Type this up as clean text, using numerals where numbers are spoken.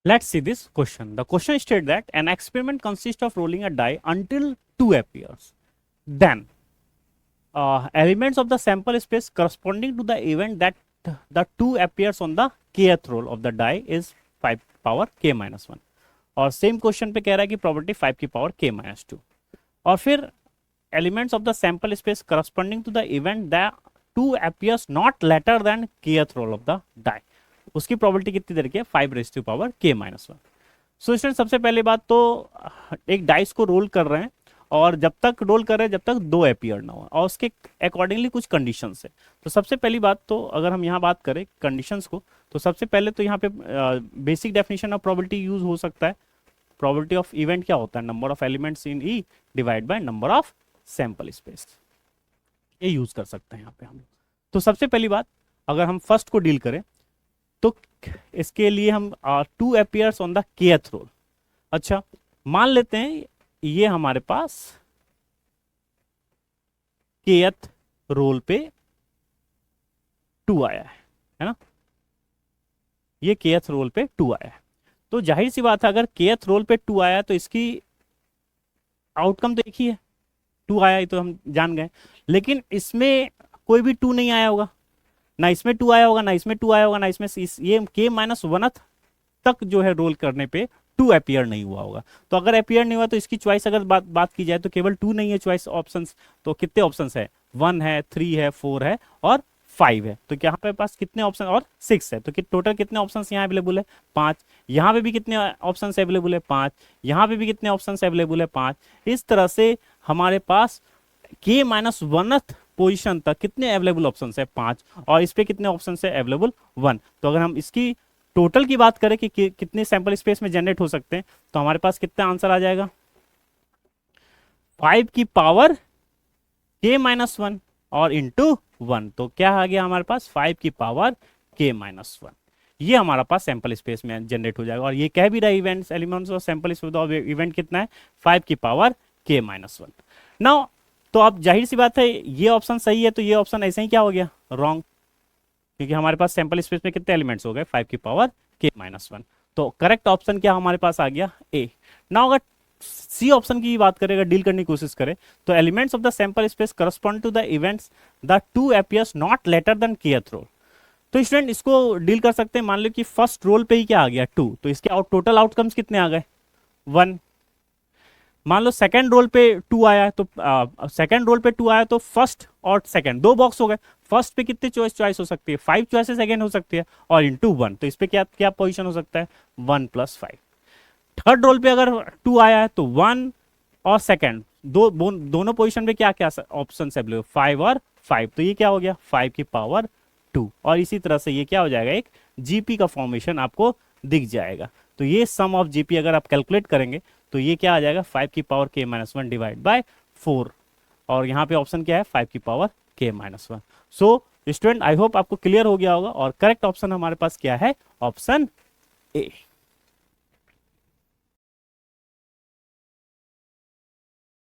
Let's see this question. The question states that an experiment consists of rolling a die until 2 appears. Then, elements of the sample space corresponding to the event that the 2 appears on the kth roll of the die is 5 power k minus 1. और same question पे कह रहा है कि property 5 की power k minus 2. और फिर elements of the sample space corresponding to the event the 2 appears not later than kth roll of the die. उसकी प्रॉपर्टी कितनी तरीके 5 raise to power k minus 1. So student सबसे पहले बात तो एक डाइस को रोल कर रहे हैं और जब तक रोल कर रहे हैं जब तक 2 अपीयर ना हो और उसके अकॉर्डिंगली कुछ कंडीशंस है. तो सबसे पहली बात तो अगर हम यहाँ बात करें कंडीशंस को तो सबसे पहले तो यहाँ पे basic definition of probability use हो सकता है. प्रोबेबिलिटी ऑफ इवेंट क्या होता है number of elements in E divide by number of sample space. ये यूज कर सकते हैं यहाँ पे हम. तो सबसे पहली बात अगर हम फर्स्ट को डील करें तो इसके लिए हम 2 appears on the kth roll. अच्छा मान लेते हैं ये हमारे पास kth रोल पे 2 आया है ना. ये kth रोल पे 2 आया है तो जाहिर सी बात है अगर kth रोल पे 2 आया तो इसकी आउटकम तो एक ही है 2 आया ये तो हम जान गए. लेकिन इसमें कोई भी 2 नहीं आया होगा ना इसमें 2 आया होगा ना इसमें 2 आया होगा ना इसमें ये k माइनस 1 तक जो है रोल करने पे 2 अपीयर नहीं हुआ होगा. तो अगर अपीयर नहीं हुआ तो इसकी चॉइस अगर बात की जाए तो केवल 2 नहीं है चॉइस ऑप्शंस. तो कितने ऑप्शंस है 1 है 3 है 4 है और 5 है. तो यहाँ पे पास कितने ऑप्शन और 6 है. तो टोटल कितने ऑप्शंस यहाँ अवेलेबल है 5. यहाँ पे भी कितने ऑप्शंस अवेलेबल है 5. यहाँ पे भी कितने ऑप्शंस अवेलेबल है 5. इस तरह से हमारे पास k माइनस 1 पोजिशन तक कितने अवेलेबल ऑप्शन है 5 और इस पे कितने ऑप्शन है अवेलेबल 1. तो अगर हम इसकी टोटल की बात करें कि कितने सैंपल स्पेस में जनरेट हो सकते हैं तो हमारे पास कितना आंसर आ जाएगा 5 की पावर k माइनस 1 और इंटू 1. तो क्या आ गया हमारे पास 5 की पावर k माइनस 1. ये हमारा पास सैंपल स्पेस में जनरेट हो जाएगा और ये कह भी रहा है इवेंट्स एलिमेंट्स और सैंपल स्पेस ऑफ इवेंट कितना है 5 की पावर k माइनस 1. नाउ तो अब जाहिर सी बात है ये ऑप्शन सही है तो ये ऑप्शन ऐसे ही क्या हो गया रॉन्ग क्योंकि हमारे पास सैंपल स्पेस में कितने एलिमेंट्स हो गए 5 की पावर k माइनस 1. तो करेक्ट ऑप्शन क्या हमारे पास आ गया ए. नाउ अगर सी ऑप्शन की बात करें अगर डील करने की कोशिश करें तो elements of the sample space correspond to the events the 2 appears not later than kth roll. तो स्टूडेंट इसको डील कर सकते हैं. मान लो कि फर्स्ट रोल पे ही क्या आ गया 2 तो इसके टोटल आउटकम्स कितने आ गए 1. मान लो सेकंड रोल पे 2 आया तो सेकंड रोल पे 2 आया तो फर्स्ट और सेकंड 2 बॉक्स हो गए. फर्स्ट पे कितनी चॉइस हो सकती है 5 चॉइसेस अगेन हो सकती है और इंटू 1. तो इस पे क्या क्या पोजीशन हो सकता है 1 + 5. थर्ड रोल पे अगर 2 आया है तो 1 और सेकंड दोनों पोजीशन पे क्या क्या ऑप्शन अवेलेबल 5 और 5. तो ये क्या हो गया 5 की पावर 2. और इसी तरह से ये क्या हो जाएगा एक जीपी का फॉर्मेशन आपको दिख जाएगा. तो ये सम ऑफ जीपी अगर आप कैलकुलेट करेंगे तो ये क्या आ जाएगा 5 की power k minus 1 divide by 4 और यहाँ पे ऑप्शन क्या है 5 की power k minus 1. So student I hope आपको क्लियर हो गया होगा और करेक्ट ऑप्शन हमारे पास क्या है ऑप्शन ए.